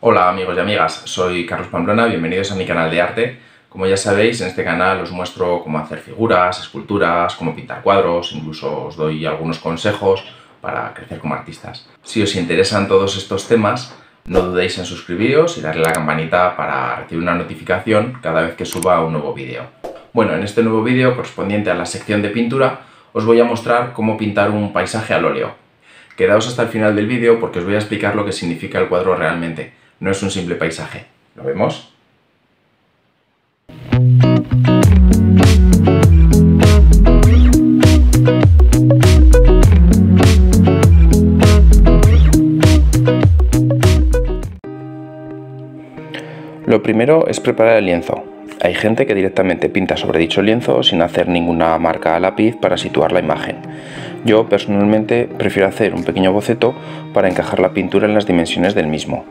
Hola amigos y amigas, soy Carlos Pamplona, bienvenidos a mi canal de arte. Como ya sabéis, en este canal os muestro cómo hacer figuras, esculturas, cómo pintar cuadros, incluso os doy algunos consejos para crecer como artistas. Si os interesan todos estos temas, no dudéis en suscribiros y darle a la campanita para recibir una notificación cada vez que suba un nuevo vídeo. Bueno, en este nuevo vídeo correspondiente a la sección de pintura, os voy a mostrar cómo pintar un paisaje al óleo. Quedaos hasta el final del vídeo porque os voy a explicar lo que significa el cuadro realmente. No es un simple paisaje. ¿Lo vemos? Lo primero es preparar el lienzo. Hay gente que directamente pinta sobre dicho lienzo sin hacer ninguna marca a lápiz para situar la imagen. Yo personalmente prefiero hacer un pequeño boceto para encajar la pintura en las dimensiones del mismo.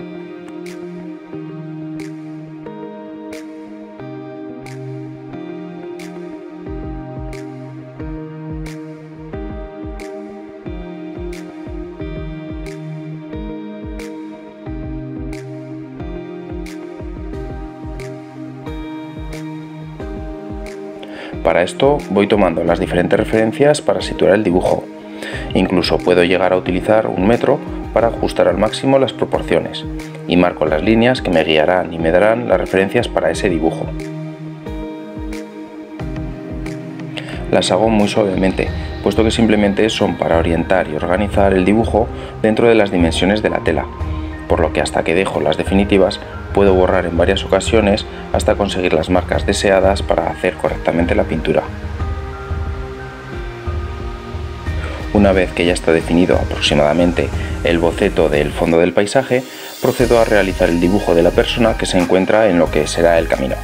Para esto voy tomando las diferentes referencias para situar el dibujo. Incluso puedo llegar a utilizar un metro para ajustar al máximo las proporciones y marco las líneas que me guiarán y me darán las referencias para ese dibujo. Las hago muy suavemente, puesto que simplemente son para orientar y organizar el dibujo dentro de las dimensiones de la tela, por lo que hasta que dejo las definitivas puedo borrar en varias ocasiones hasta conseguir las marcas deseadas para hacer correctamente la pintura. Una vez que ya está definido aproximadamente el boceto del fondo del paisaje, procedo a realizar el dibujo de la persona que se encuentra en lo que será el camino.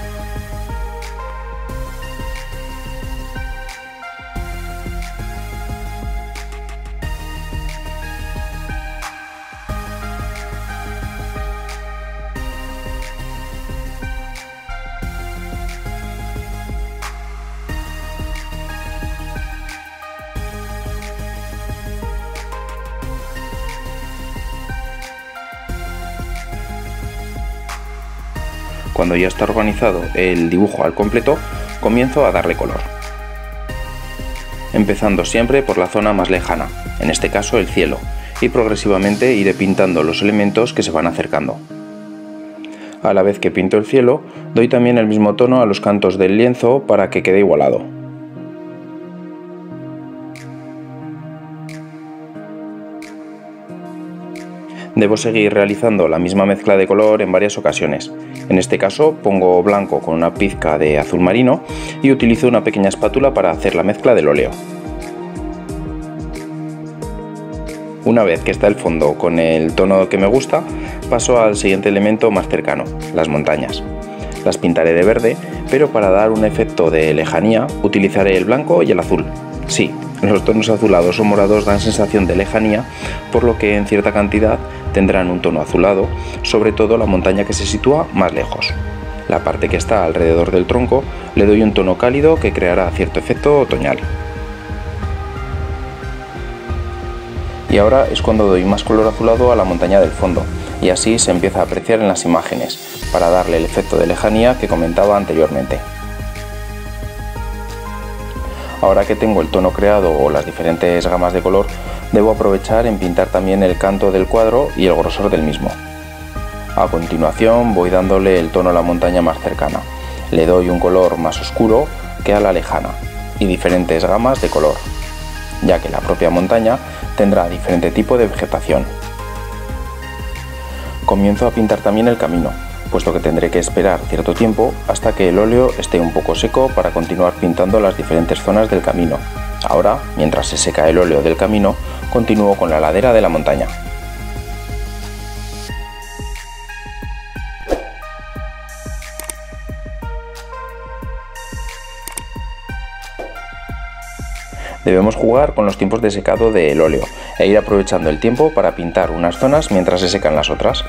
Cuando ya está organizado el dibujo al completo, comienzo a darle color. Empezando siempre por la zona más lejana, en este caso el cielo, y progresivamente iré pintando los elementos que se van acercando. A la vez que pinto el cielo, doy también el mismo tono a los cantos del lienzo para que quede igualado. Debo seguir realizando la misma mezcla de color en varias ocasiones. En este caso pongo blanco con una pizca de azul marino y utilizo una pequeña espátula para hacer la mezcla del óleo. Una vez que está el fondo con el tono que me gusta, paso al siguiente elemento más cercano, las montañas. Las pintaré de verde, pero para dar un efecto de lejanía utilizaré el blanco y el azul. Sí, los tonos azulados o morados dan sensación de lejanía, por lo que en cierta cantidad tendrán un tono azulado, sobre todo la montaña que se sitúa más lejos. La parte que está alrededor del tronco le doy un tono cálido que creará cierto efecto otoñal. Y ahora es cuando doy más color azulado a la montaña del fondo, y así se empieza a apreciar en las imágenes, para darle el efecto de lejanía que comentaba anteriormente. Ahora que tengo el tono creado o las diferentes gamas de color, debo aprovechar en pintar también el canto del cuadro y el grosor del mismo. A continuación voy dándole el tono a la montaña más cercana. Le doy un color más oscuro que a la lejana y diferentes gamas de color, ya que la propia montaña tendrá diferente tipo de vegetación. Comienzo a pintar también el camino, puesto que tendré que esperar cierto tiempo hasta que el óleo esté un poco seco para continuar pintando las diferentes zonas del camino. Ahora, mientras se seca el óleo del camino, continúo con la ladera de la montaña. Debemos jugar con los tiempos de secado del óleo e ir aprovechando el tiempo para pintar unas zonas mientras se secan las otras.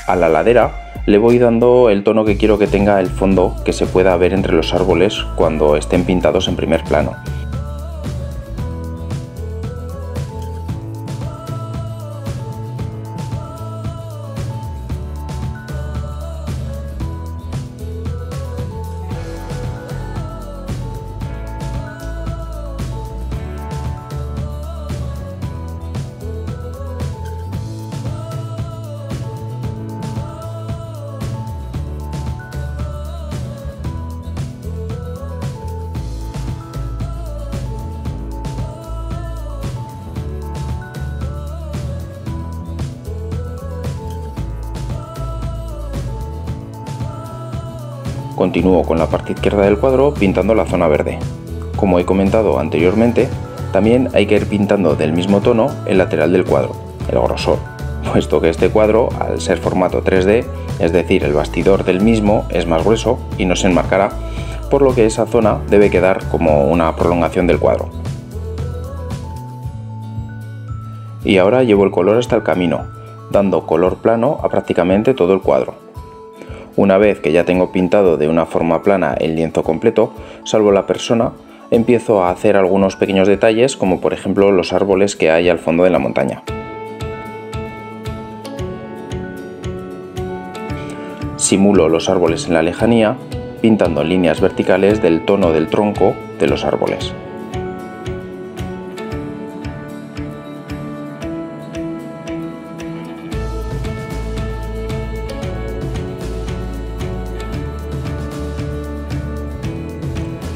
A la ladera le voy dando el tono que quiero que tenga el fondo que se pueda ver entre los árboles cuando estén pintados en primer plano. Continúo con la parte izquierda del cuadro pintando la zona verde. Como he comentado anteriormente, también hay que ir pintando del mismo tono el lateral del cuadro, el grosor, puesto que este cuadro, al ser formato 3D, es decir, el bastidor del mismo es más grueso y no se enmarcará, por lo que esa zona debe quedar como una prolongación del cuadro. Y ahora llevo el color hasta el camino, dando color plano a prácticamente todo el cuadro. Una vez que ya tengo pintado de una forma plana el lienzo completo, salvo la persona, empiezo a hacer algunos pequeños detalles, como por ejemplo los árboles que hay al fondo de la montaña. Simulo los árboles en la lejanía, pintando líneas verticales del tono del tronco de los árboles.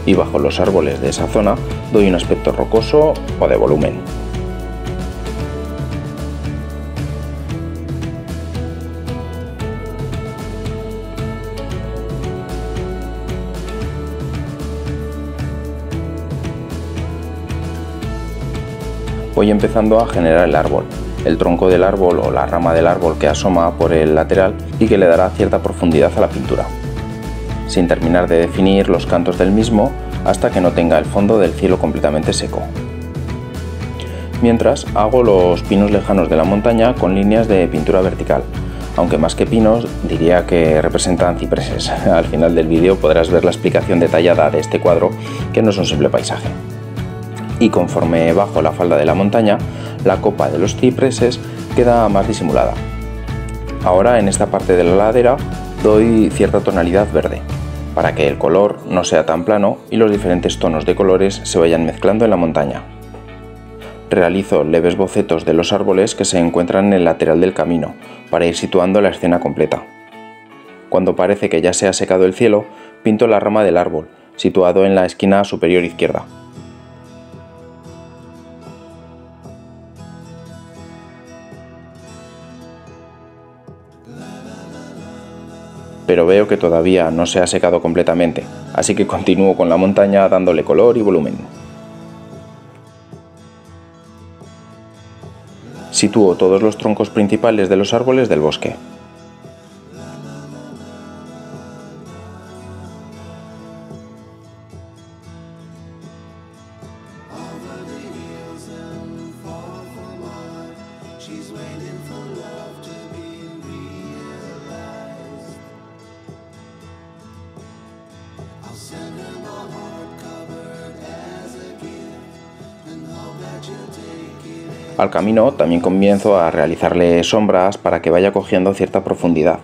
Y bajo los árboles de esa zona doy un aspecto rocoso o de volumen. Voy empezando a generar el árbol, el tronco del árbol o la rama del árbol que asoma por el lateral y que le dará cierta profundidad a la pintura, sin terminar de definir los cantos del mismo hasta que no tenga el fondo del cielo completamente seco. Mientras hago los pinos lejanos de la montaña con líneas de pintura vertical, aunque más que pinos diría que representan cipreses. Al final del vídeo podrás ver la explicación detallada de este cuadro, que no es un simple paisaje. Y conforme bajo la falda de la montaña, la copa de los cipreses queda más disimulada. Ahora en esta parte de la ladera doy cierta tonalidad verde, para que el color no sea tan plano y los diferentes tonos de colores se vayan mezclando en la montaña. Realizo leves bocetos de los árboles que se encuentran en el lateral del camino, para ir situando la escena completa. Cuando parece que ya se ha secado el cielo, pinto la rama del árbol, situado en la esquina superior izquierda. Pero veo que todavía no se ha secado completamente, así que continúo con la montaña dándole color y volumen. Sitúo todos los troncos principales de los árboles del bosque. Al camino también comienzo a realizarle sombras para que vaya cogiendo cierta profundidad.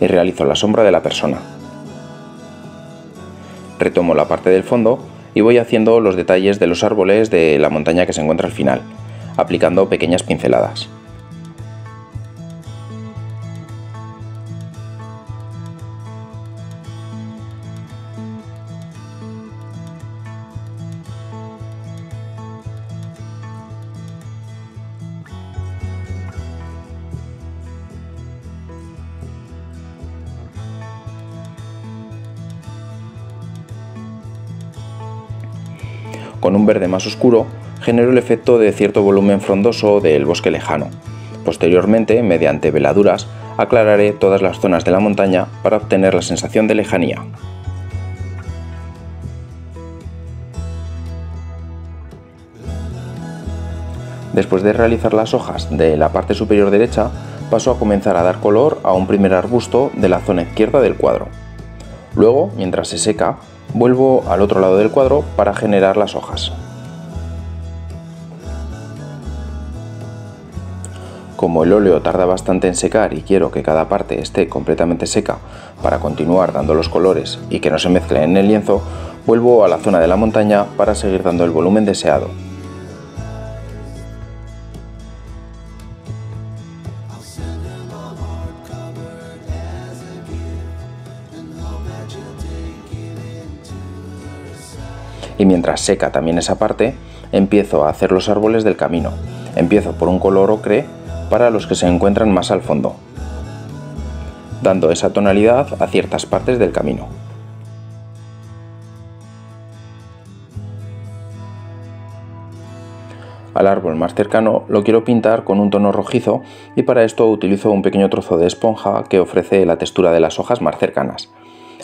Y realizo la sombra de la persona. Retomo la parte del fondo y voy haciendo los detalles de los árboles de la montaña que se encuentra al final, aplicando pequeñas pinceladas. Con un verde más oscuro, genero el efecto de cierto volumen frondoso del bosque lejano. Posteriormente, mediante veladuras, aclararé todas las zonas de la montaña para obtener la sensación de lejanía. Después de realizar las hojas de la parte superior derecha, paso a comenzar a dar color a un primer arbusto de la zona izquierda del cuadro. Luego, mientras se seca, vuelvo al otro lado del cuadro para generar las hojas. Como el óleo tarda bastante en secar y quiero que cada parte esté completamente seca para continuar dando los colores y que no se mezclen en el lienzo, vuelvo a la zona de la montaña para seguir dando el volumen deseado. Y mientras seca también esa parte, empiezo a hacer los árboles del camino. Empiezo por un color ocre para los que se encuentran más al fondo. dando esa tonalidad a ciertas partes del camino. Al árbol más cercano lo quiero pintar con un tono rojizo y para esto utilizo un pequeño trozo de esponja que ofrece la textura de las hojas más cercanas.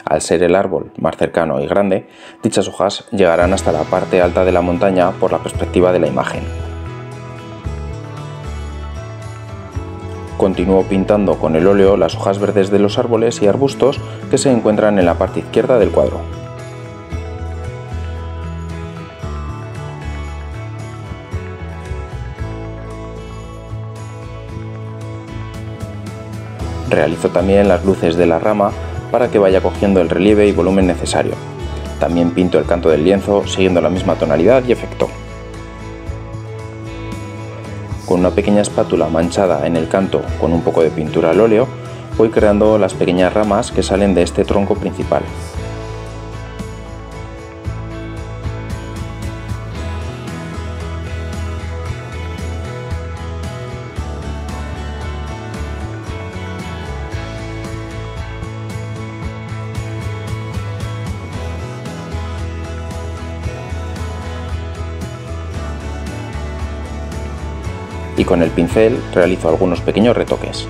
Al ser el árbol más cercano y grande, dichas hojas llegarán hasta la parte alta de la montaña por la perspectiva de la imagen. Continúo pintando con el óleo las hojas verdes de los árboles y arbustos que se encuentran en la parte izquierda del cuadro. Realizo también las luces de la rama para que vaya cogiendo el relieve y volumen necesario. También pinto el canto del lienzo siguiendo la misma tonalidad y efecto. Con una pequeña espátula manchada en el canto con un poco de pintura al óleo, voy creando las pequeñas ramas que salen de este tronco principal. Y con el pincel realizo algunos pequeños retoques.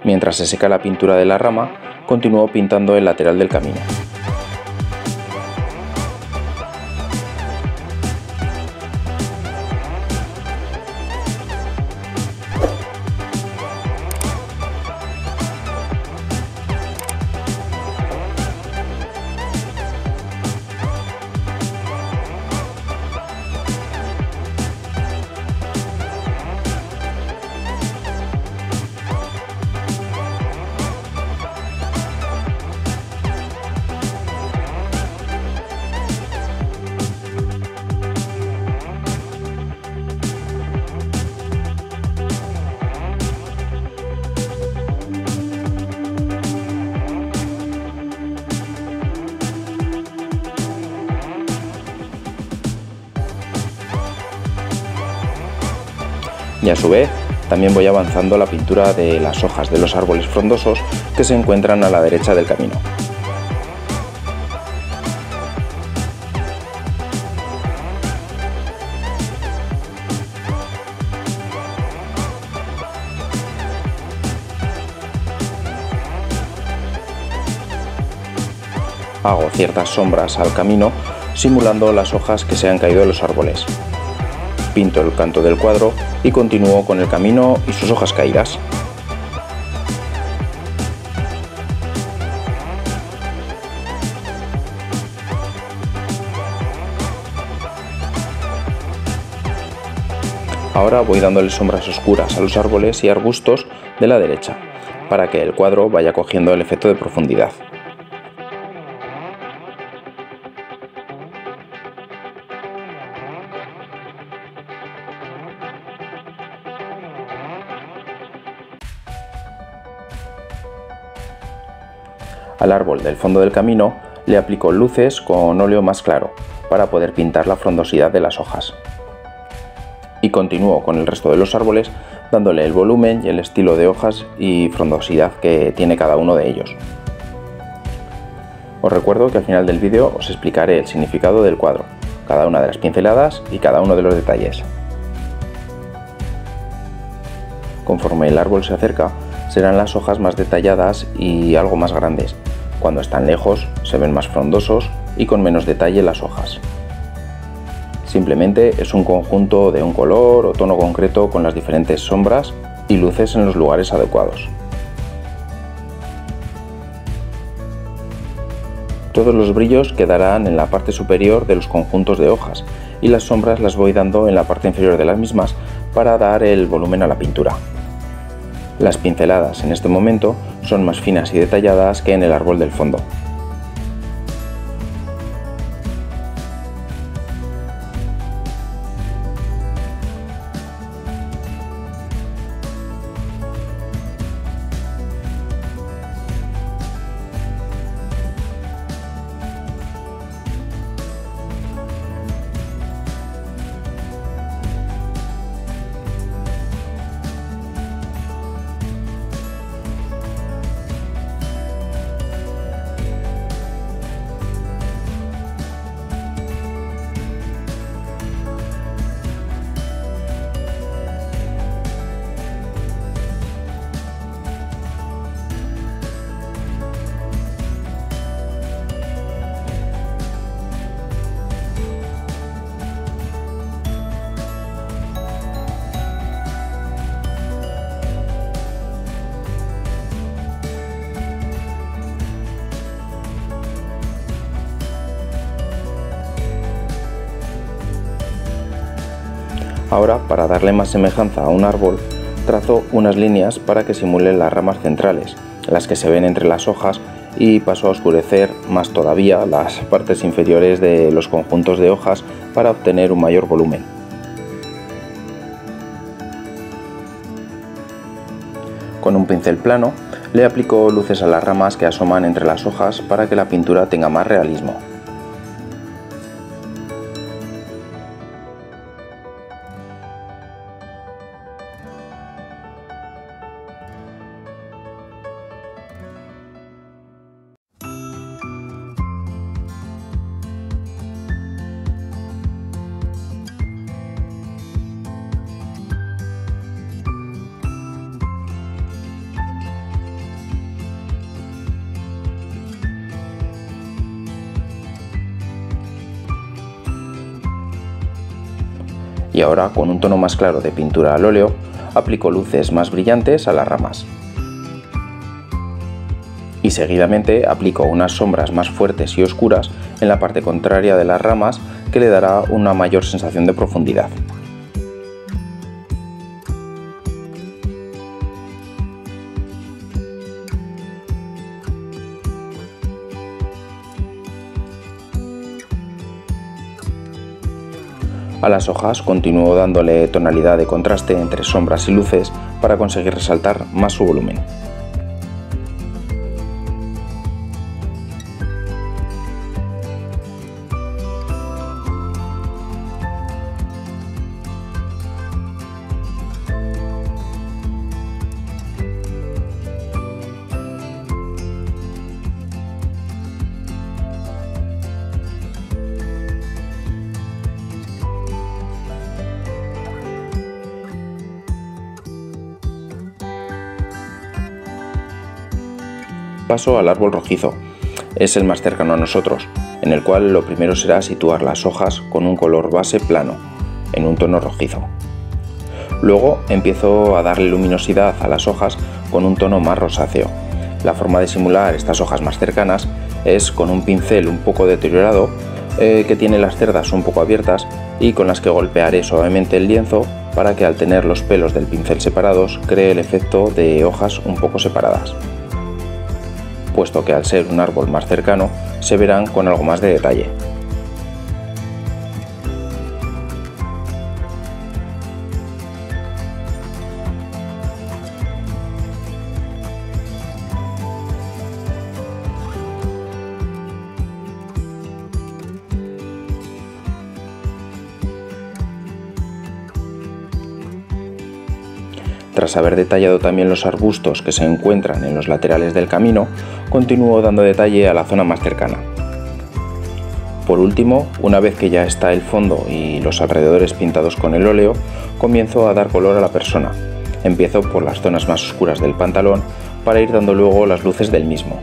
Mientras se seca la pintura de la rama, continúo pintando el lateral del camino. Y a su vez también voy avanzando la pintura de las hojas de los árboles frondosos que se encuentran a la derecha del camino. Hago ciertas sombras al camino simulando las hojas que se han caído de los árboles. Pinto el canto del cuadro y continúo con el camino y sus hojas caídas. Ahora voy dándole sombras oscuras a los árboles y arbustos de la derecha, para que el cuadro vaya cogiendo el efecto de profundidad. Al árbol del fondo del camino le aplico luces con óleo más claro para poder pintar la frondosidad de las hojas. Y continúo con el resto de los árboles dándole el volumen y el estilo de hojas y frondosidad que tiene cada uno de ellos. Os recuerdo que al final del vídeo os explicaré el significado del cuadro, cada una de las pinceladas y cada uno de los detalles. Conforme el árbol se acerca, serán las hojas más detalladas y algo más grandes. Cuando están lejos, se ven más frondosos y con menos detalle las hojas. Simplemente es un conjunto de un color o tono concreto con las diferentes sombras y luces en los lugares adecuados. Todos los brillos quedarán en la parte superior de los conjuntos de hojas y las sombras las voy dando en la parte inferior de las mismas para dar el volumen a la pintura. Las pinceladas en este momento son más finas y detalladas que en el árbol del fondo. Ahora, para darle más semejanza a un árbol, trazo unas líneas para que simulen las ramas centrales, las que se ven entre las hojas, y paso a oscurecer más todavía las partes inferiores de los conjuntos de hojas para obtener un mayor volumen. Con un pincel plano le aplico luces a las ramas que asoman entre las hojas para que la pintura tenga más realismo. Y ahora, con un tono más claro de pintura al óleo, aplico luces más brillantes a las ramas. Y seguidamente aplico unas sombras más fuertes y oscuras en la parte contraria de las ramas, que le dará una mayor sensación de profundidad. A las hojas continúo dándole tonalidad de contraste entre sombras y luces para conseguir resaltar más su volumen. Paso al árbol rojizo. Es el más cercano a nosotros, en el cual lo primero será situar las hojas con un color base plano, en un tono rojizo. Luego empiezo a darle luminosidad a las hojas con un tono más rosáceo. La forma de simular estas hojas más cercanas es con un pincel un poco deteriorado, que tiene las cerdas un poco abiertas, y con las que golpearé suavemente el lienzo para que, al tener los pelos del pincel separados, cree el efecto de hojas un poco separadas, puesto que al ser un árbol más cercano se verán con algo más de detalle. Tras haber detallado también los arbustos que se encuentran en los laterales del camino, continúo dando detalle a la zona más cercana. Por último, una vez que ya está el fondo y los alrededores pintados con el óleo, comienzo a dar color a la persona. Empiezo por las zonas más oscuras del pantalón para ir dando luego las luces del mismo.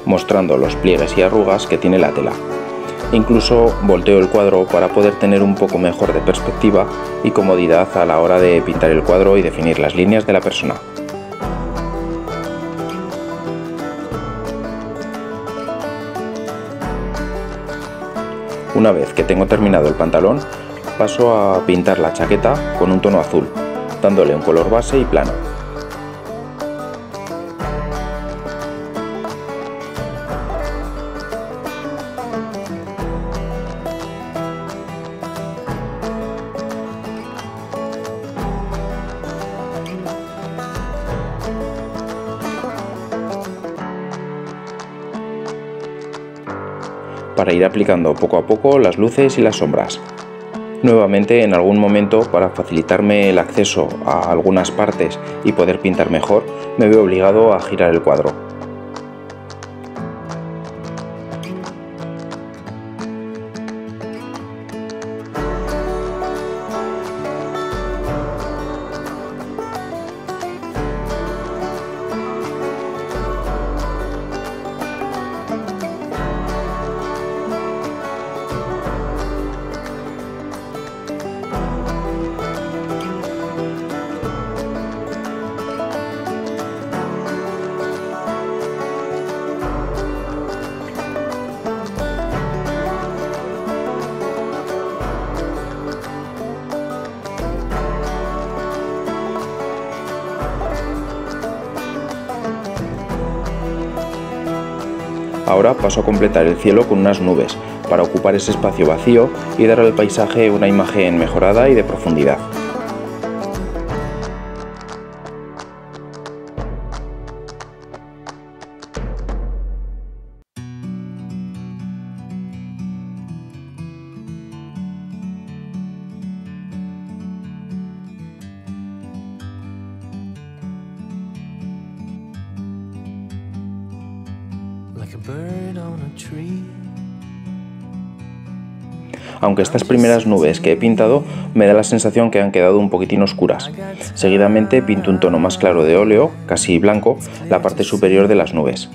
mostrando los pliegues y arrugas que tiene la tela. Incluso volteo el cuadro para poder tener un poco mejor de perspectiva y comodidad a la hora de pintar el cuadro y definir las líneas de la persona. Una vez que tengo terminado el pantalón, paso a pintar la chaqueta con un tono azul, dándole un color base y plano. Para ir aplicando poco a poco las luces y las sombras. Nuevamente, en algún momento, para facilitarme el acceso a algunas partes y poder pintar mejor, me veo obligado a girar el cuadro. Ahora paso a completar el cielo con unas nubes, para ocupar ese espacio vacío y dar al paisaje una imagen mejorada y de profundidad. Aunque estas primeras nubes que he pintado me da la sensación que han quedado un poquitín oscuras. Seguidamente pinto un tono más claro de óleo, casi blanco, la parte superior de las nubes.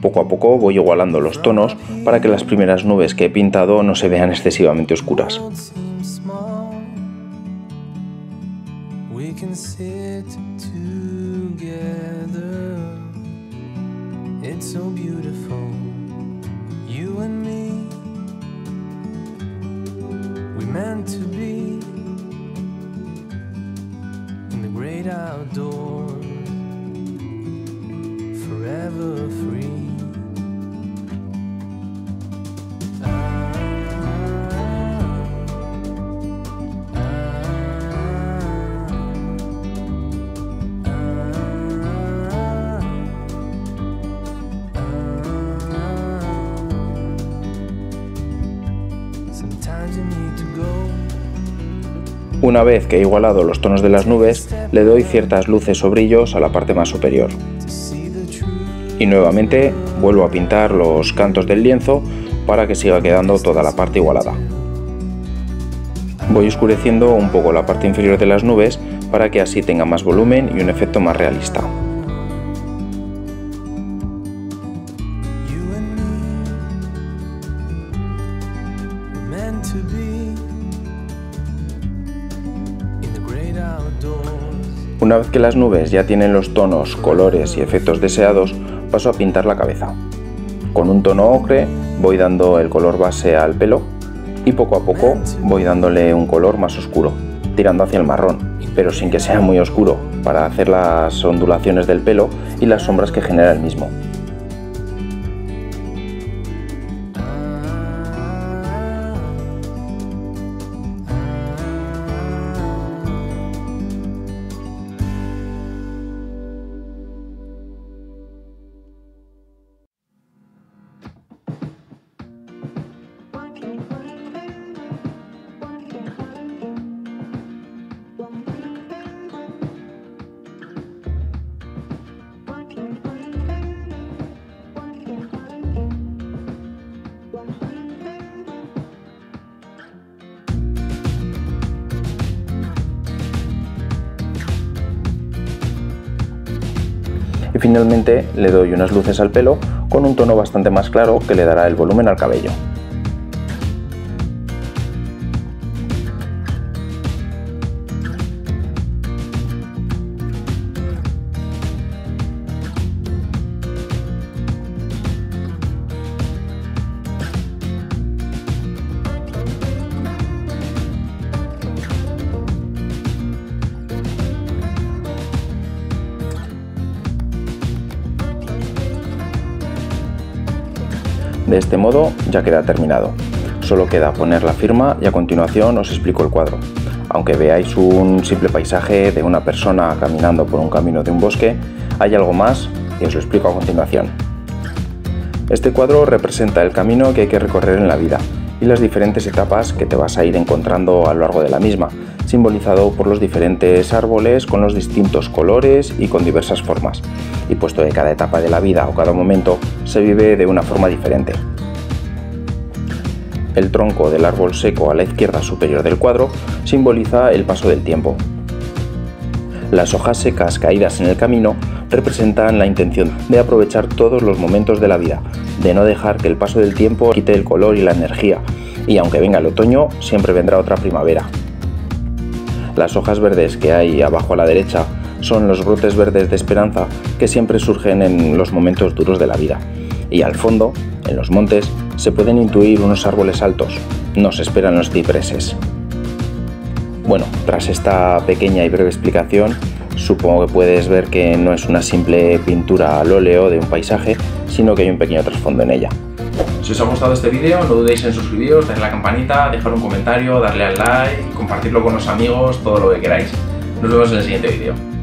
Poco a poco voy igualando los tonos para que las primeras nubes que he pintado no se vean excesivamente oscuras. Meant to be in the great outdoors, forever free. Una vez que he igualado los tonos de las nubes, le doy ciertas luces o brillos a la parte más superior. Y nuevamente vuelvo a pintar los cantos del lienzo para que siga quedando toda la parte igualada. Voy oscureciendo un poco la parte inferior de las nubes para que así tenga más volumen y un efecto más realista. Una vez que las nubes ya tienen los tonos, colores y efectos deseados, paso a pintar la cabeza. Con un tono ocre voy dando el color base al pelo y poco a poco voy dándole un color más oscuro, tirando hacia el marrón, pero sin que sea muy oscuro, para hacer las ondulaciones del pelo y las sombras que genera el mismo. Y finalmente le doy unas luces al pelo con un tono bastante más claro que le dará el volumen al cabello. De este modo ya queda terminado. Solo queda poner la firma y a continuación os explico el cuadro. Aunque veáis un simple paisaje de una persona caminando por un camino de un bosque, hay algo más y os lo explico a continuación. Este cuadro representa el camino que hay que recorrer en la vida y las diferentes etapas que te vas a ir encontrando a lo largo de la misma, simbolizado por los diferentes árboles con los distintos colores y con diversas formas, y puesto que cada etapa de la vida o cada momento se vive de una forma diferente. El tronco del árbol seco a la izquierda superior del cuadro simboliza el paso del tiempo. Las hojas secas caídas en el camino representan la intención de aprovechar todos los momentos de la vida, de no dejar que el paso del tiempo quite el color y la energía, y aunque venga el otoño, siempre vendrá otra primavera. Las hojas verdes que hay abajo a la derecha son los brotes verdes de esperanza que siempre surgen en los momentos duros de la vida, y al fondo, en los montes, se pueden intuir unos árboles altos. Nos esperan los cipreses. Bueno, tras esta pequeña y breve explicación, supongo que puedes ver que no es una simple pintura al óleo de un paisaje, sino que hay un pequeño trasfondo en ella. Si os ha gustado este vídeo, no dudéis en suscribiros, darle a la campanita, dejar un comentario, darle al like, compartirlo con los amigos, todo lo que queráis. Nos vemos en el siguiente vídeo.